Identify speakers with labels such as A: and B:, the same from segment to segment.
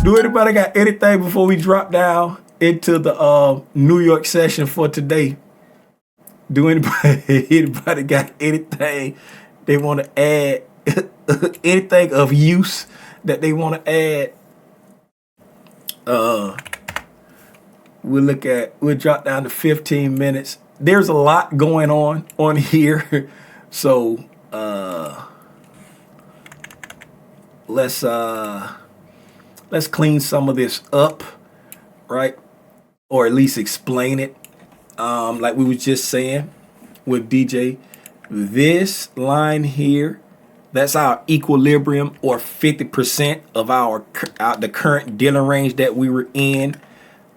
A: Do anybody got anything before we drop down into the New York session for today? Do anybody got anything they want to add? Anything of use that they want to add? We'll drop down to 15 minutes. There's a lot going on here. So let's clean some of this up, right? Or at least explain it. Like we was just saying with DJ, this line here, that's our equilibrium, or 50% of the current dealing range that we were in,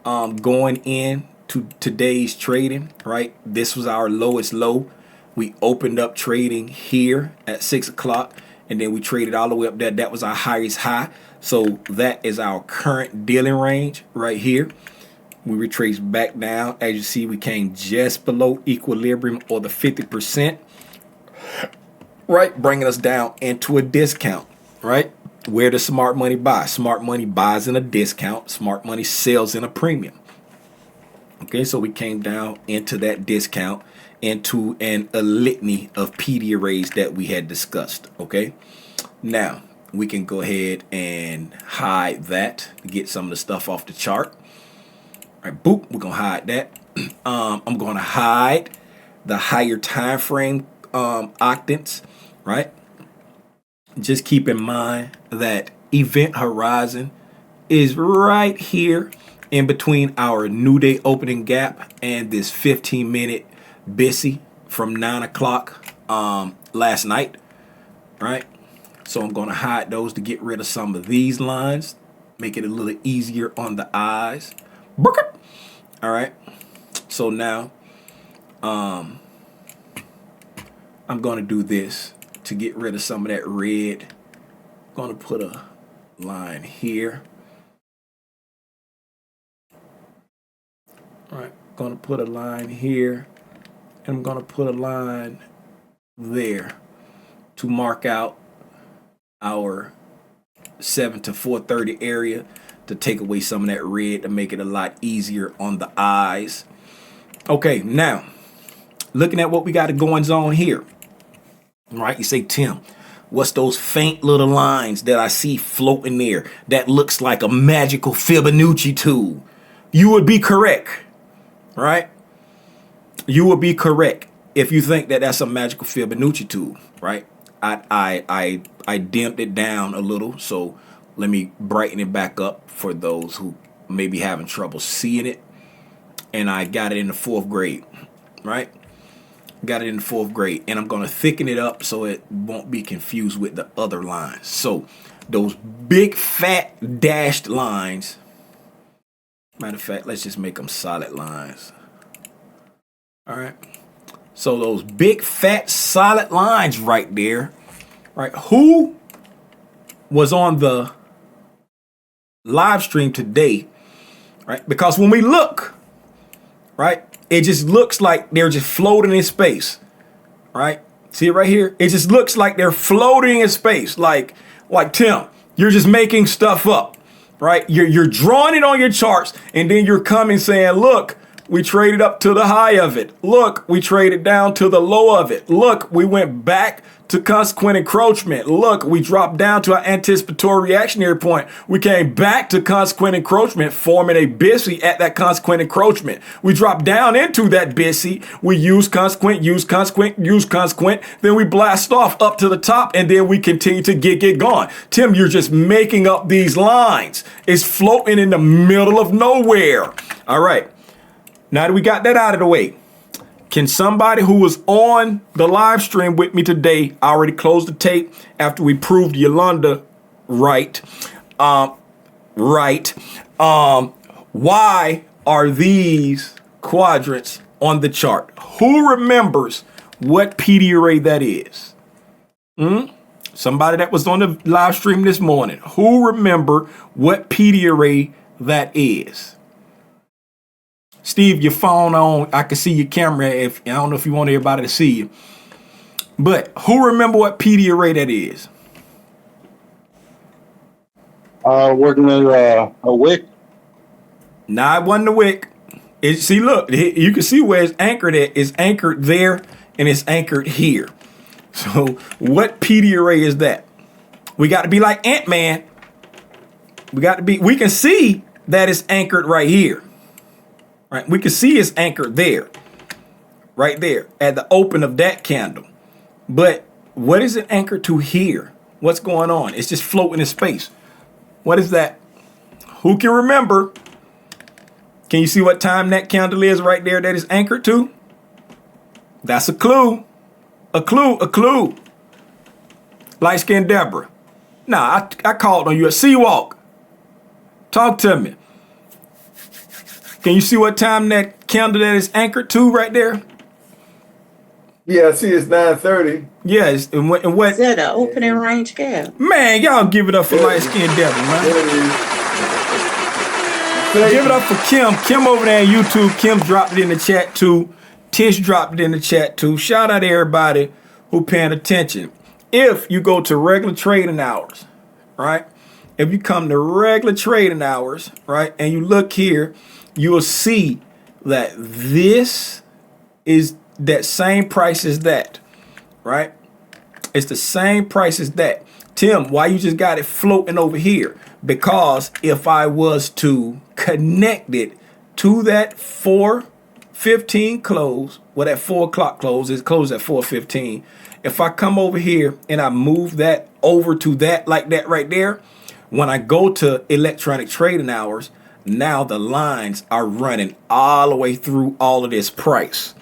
A: going in to today's trading, right? This was our lowest low. We opened up trading here at 6 o'clock, and then we traded all the way up there. That was our highest high. So that is our current dealing range right here. We retraced back down. As you see, we came just below equilibrium, or the 50%, right? Bringing us down into a discount, right? Where does smart money buy? Smart money buys in a discount. Smart money sells in a premium. Okay, so we came down into that discount, into a litany of PD arrays that we had discussed. Okay, now we can go ahead and hide that to get some of the stuff off the chart. All right, boop, we're gonna hide that. I'm gonna hide the higher time frame octants, right? Just keep in mind that event horizon is right here in between our new day opening gap and this 15-minute BISI from 9 o'clock last night, right? So I'm going to hide those to get rid of some of these lines, make it a little easier on the eyes. All right, so now I'm going to do this to get rid of some of that red. I'm going to put a line here. All right, going to put a line here, and I'm going to put a line there to mark out our 7 to 4:30 area, to take away some of that red, to make it a lot easier on the eyes. Okay, now looking at what we got going on here. All right, you say, Tim, what's those faint little lines that I see floating there that looks like a magical Fibonacci tool? You would be correct, right? You would be correct if you think that that's a magical Fibonacci tool, right? I dimmed it down a little, so let me brighten it back up for those who may be having trouble seeing it. And I got it in the 4th grade, right? Got it in the 4th grade, and I'm going to thicken it up so it won't be confused with the other lines. So those big fat dashed lines, matter of fact, let's just make them solid lines. All right, so those big fat solid lines right there, right? Who was on the live stream today, right? Because when we look, right, it just looks like they're just floating in space, right? See it right here? It just looks like they're floating in space. Like Tim, you're just making stuff up, right? You're drawing it on your charts, and then you're coming saying, look, we traded up to the high of it. Look, we traded down to the low of it. Look, we went back to consequent encroachment. Look, we dropped down to our anticipatory reactionary point. We came back to consequent encroachment, forming a BISI at that consequent encroachment. We dropped down into that BISI. We use consequent, use consequent, use consequent. Then we blast off up to the top, and then we continue to get going. Tim, you're just making up these lines. It's floating in the middle of nowhere. All right. Now that we got that out of the way, can somebody who was on the live stream with me today, I already closed the tape after we proved Yolanda right. Why are these quadrants on the chart? Who remembers what PD array that is? Somebody that was on the live stream this morning. Who remember what PD array that is? Steve, your phone on. I can see your camera. I don't know if you want everybody to see you. But who remember what PD array that is?
B: Working at a wick.
A: Nah, it wasn't the wick. See, look, you can see where it's anchored at. It's anchored there and it's anchored here. So what PD array is that? We got to be like Ant-Man. We can see that it's anchored right here. Right? We can see it's anchored there. Right there at the open of that candle. But what is it anchored to here? What's going on? It's just floating in space. What is that? Who can remember? Can you see what time that candle is right there that is anchored to? That's a clue. A clue, a clue. Light skinned Deborah. Nah, I called on you at Seawalk. Talk to me. Can you see what time that candle that is anchored to right there?
C: Yeah, I see it's 9:30.
A: Yes, and what?
D: Is that an opening range gap?
A: Man, y'all give it up for light skinned Deborah, man.
C: There it is.
A: Give it up for Kim. Kim over there on YouTube. Kim dropped it in the chat too. Tish dropped it in the chat too. Shout out to everybody who paying attention. If you go to regular trading hours, right? If you come to regular trading hours, right, and you look here, you will see that this is that same price as that, right? It's the same price as that. Tim, why you just got it floating over here? Because if I was to connect it to that 4:15 close, well, that 4 o'clock close, it closed at 4:15. If I come over here and I move that over to that like that right there, when I go to electronic trading hours, now the lines are running all the way through all of this price,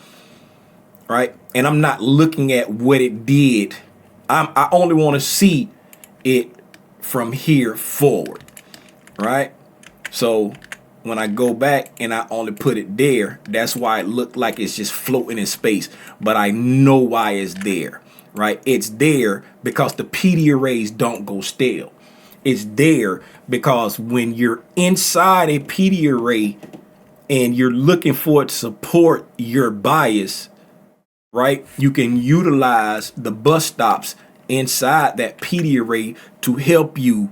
A: right? And I'm not looking at what it did. I only want to see it from here forward, right? So when I go back and I only put it there, that's why it looked like it's just floating in space. But I know why it's there, right? It's there because the PD arrays don't go stale. It's there because when you're inside a PD array and you're looking for it to support your bias, right? You can utilize the bus stops inside that PD array to help you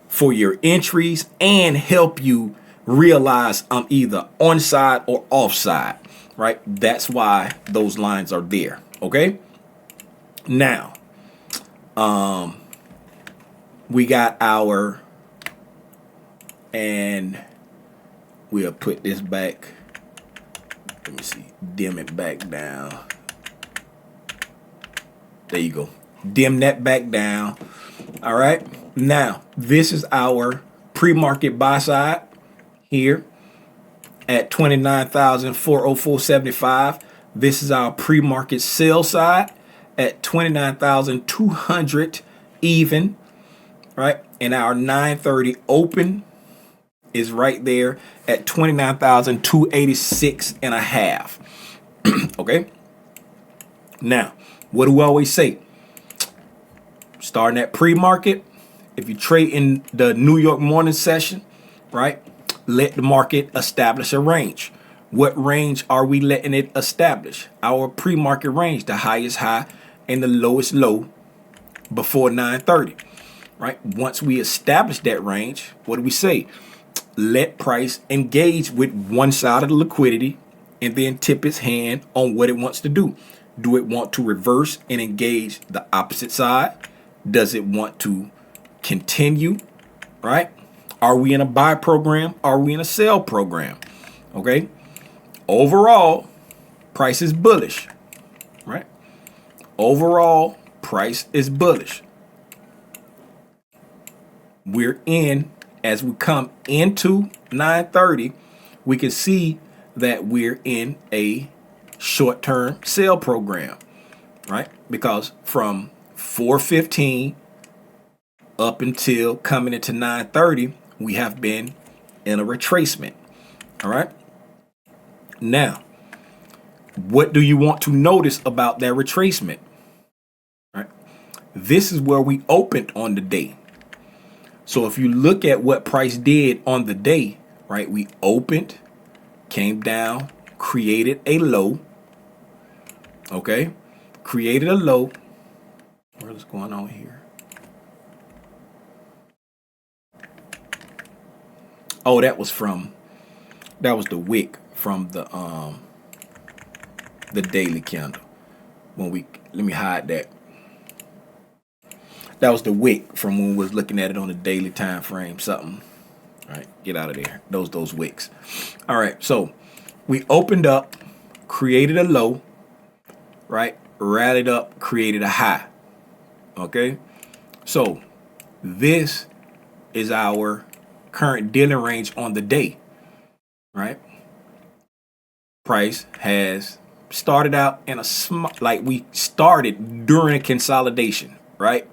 A: for your entries and help you realize I'm either on side or off side, right? That's why those lines are there. Okay. Now, we got our, and we'll put this back. Let me see, dim it back down. There you go. Dim that back down. All right. Now, this is our pre-market buy side here at 29,404.75. This is our pre-market sell side at 29,200 even, right? And our 930 open is right there at 29,286 and a half. Okay. Now, what do we always say? Starting at pre-market, if you trade in the New York morning session, right, let the market establish a range. What range are we letting it establish? Our pre-market range, the highest high and the lowest low before 9:30, right? Once we establish that range, what do we say? Let price engage with one side of the liquidity and then tip its hand on what it wants to do. Do it want to reverse and engage the opposite side? Does it want to continue, right? Are we in a buy program? Are we in a sell program? Okay. Overall, price is bullish, right? Overall, price is bullish. We're in, as we come into 9:30, we can see that we're in a short-term sale program, right? Because from 4:15 up until coming into 9:30, we have been in a retracement. All right. Now, what do you want to notice about that retracement? All right. This is where we opened on the day. So if you look at what price did on the day, right? We opened, came down, created a low. Okay. Created a low. What is going on here? Oh, that was the wick from the daily candle. Let me hide that. That was the wick from when we was looking at it on the daily time frame. Something. All right, get out of there. Those wicks. All right, so we opened up, created a low, right? Rallied up, created a high. Okay, so this is our current dealing range on the day, right? Price has started out in we started during a consolidation, right?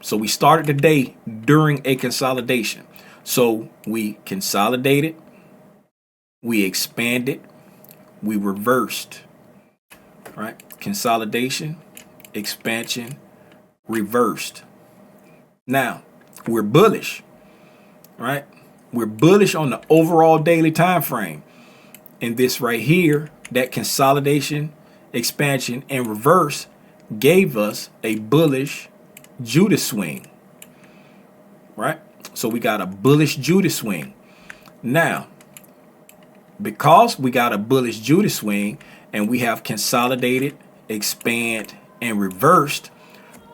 A: So we started the day during a consolidation. So we consolidated, we expanded, we reversed, right? Consolidation, expansion, reversed. Now, we're bullish, right? We're bullish on the overall daily time frame. And this right here, that consolidation, expansion, and reverse gave us a bullish Judas swing, right? So we got a bullish Judas swing. Now, because we got a bullish Judas swing and we have consolidated, expand, and reversed,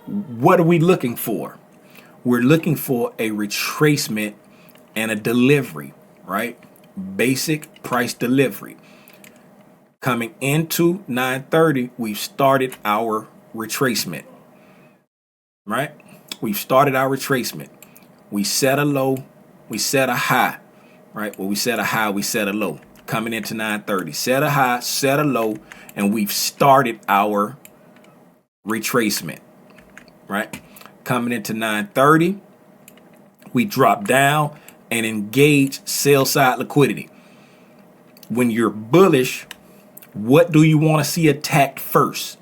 A: what are we looking for? We're looking for a retracement and a delivery, right? Basic price delivery. Coming into 930, we've started our retracement, right? We've started our retracement. We set a low, we set a high, right? Well, we set a high, we set a low. Coming into 930, set a high, set a low, and we've started our retracement, right? Coming into 930, we drop down and engage sell side liquidity. When you're bullish, what do you want to see attacked first?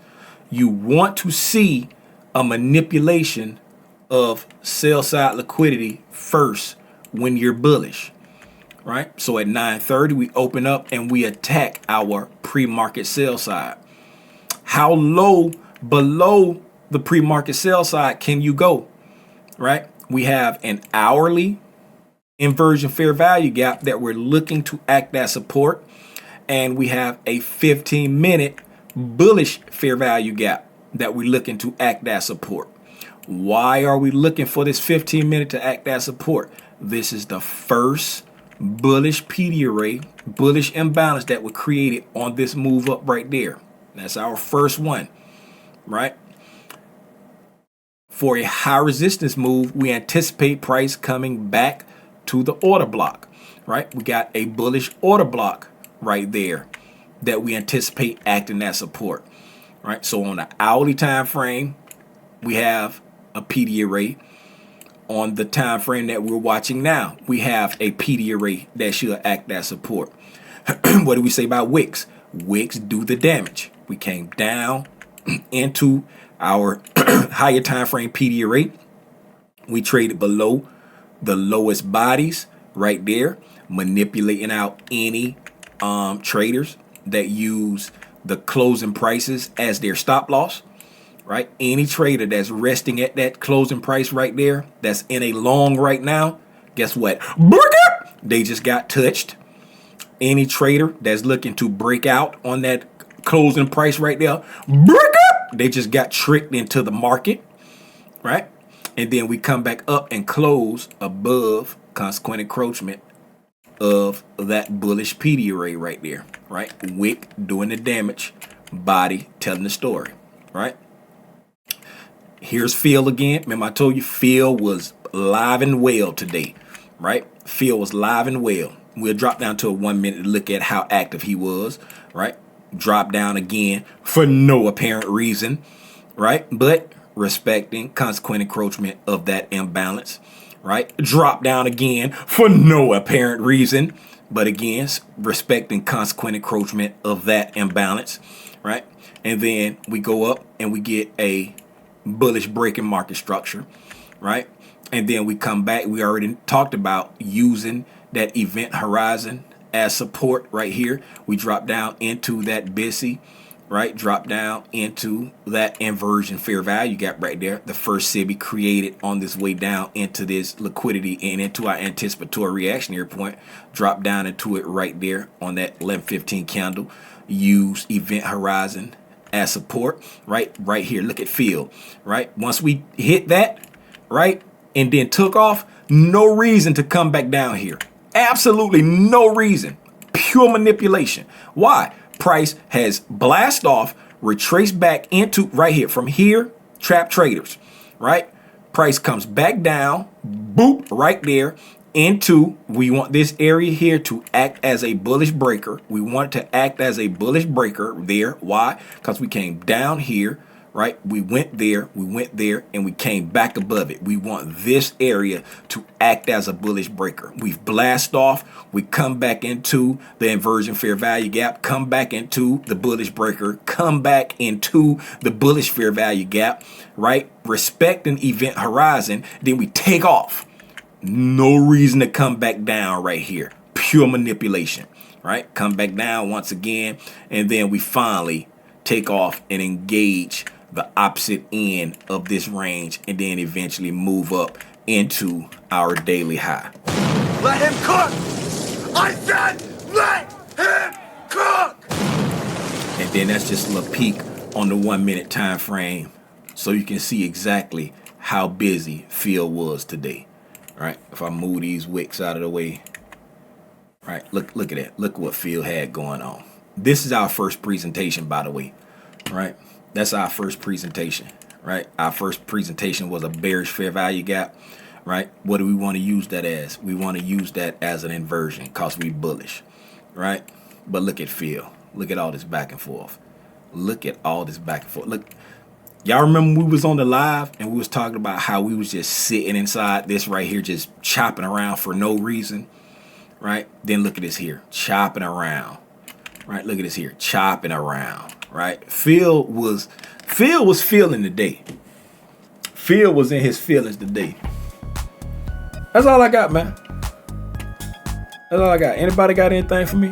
A: You want to see a manipulation of sell side liquidity first when you're bullish, right? So at 9:30, we open up and we attack our pre-market sell side. How low below the pre-market sell side can you go, right? We have an hourly inversion fair value gap that we're looking to act as support, and we have a 15-minute bullish fair value gap that we're looking to act as support. Why are we looking for this 15-minute to act as support? This is the first bullish PD array, bullish imbalance that was created on this move up right there. That's our first one, right? For a high resistance move, we anticipate price coming back to the order block, right? We got a bullish order block right there that we anticipate acting as support, right? So on the hourly time frame, we have a PD array. On the time frame that we're watching now, we have a PD array that should act as support. What do we say about wicks? Wicks do the damage. We came down into our higher time frame PD array. We traded below the lowest bodies right there, manipulating out any traders that use the closing prices as their stop loss, right? Any trader that's resting at that closing price right there, that's in a long right now, guess what? They just got touched. Any trader that's looking to break out on that closing price right there, they just got tricked into the market, right? And then we come back up and close above consequent encroachment of that bullish PD array right there, right? Wick doing the damage, body telling the story, right? Here's Phil again. Remember I told you Phil was live and well today, right? Phil was live and well. We'll drop down to a 1 minute to look at how active he was, right? Drop down again for no apparent reason, right? But respecting consequent encroachment of that imbalance, right? Drop down again for no apparent reason, but again, respecting consequent encroachment of that imbalance, right? And then we go up and we get a bullish breaking market structure, right? And then we come back. We already talked about using that event horizon as support right here. We drop down into that busy right? Drop down into that inversion fair value gap right there. The first SIBI created on this way down into this liquidity and into our anticipatory reactionary point. Drop down into it right there on that 11:15 candle. Use event horizon as support, right? Right here. Look at field, right? Once we hit that, right, and then took off, no reason to come back down here. Absolutely no reason. Pure manipulation. Why? Price has blast off, retraced back into right here. From here, trap traders, right? Price comes back down, boop, right there into, we want this area here to act as a bullish breaker. We want it to act as a bullish breaker there. Why? Because we came down here, right? We went there, and we came back above it. We want this area to act as a bullish breaker. We've blast off. We come back into the inversion fair value gap, come back into the bullish breaker, come back into the bullish fair value gap, right? Respect an event horizon. Then we take off. No reason to come back down right here. Pure manipulation, right? Come back down once again. And then we finally take off and engage the opposite end of this range, and then eventually move up into our daily high.
E: Let him cook! I said let him cook!
A: And then that's just a little peek on the 1 minute time frame, so you can see exactly how busy field was today. Right? If I move these wicks out of the way, right? Look at that. Look what field had going on. This is our first presentation, by the way, right? That's our first presentation, right? Our first presentation was a bearish fair value gap, right? What do we want to use that as? We want to use that as an inversion because we bullish, right? But look at field. Look at all this back and forth. Look at all this back and forth. Look, y'all remember we was on the live and we was talking about how we was just sitting inside this right here, just chopping around for no reason, right? Then look at this here, chopping around, right? Look at this here, chopping around. Right, Phil was feeling the day. Phil was in his feelings today. That's all I got, man. That's all I got. Anybody got anything for me?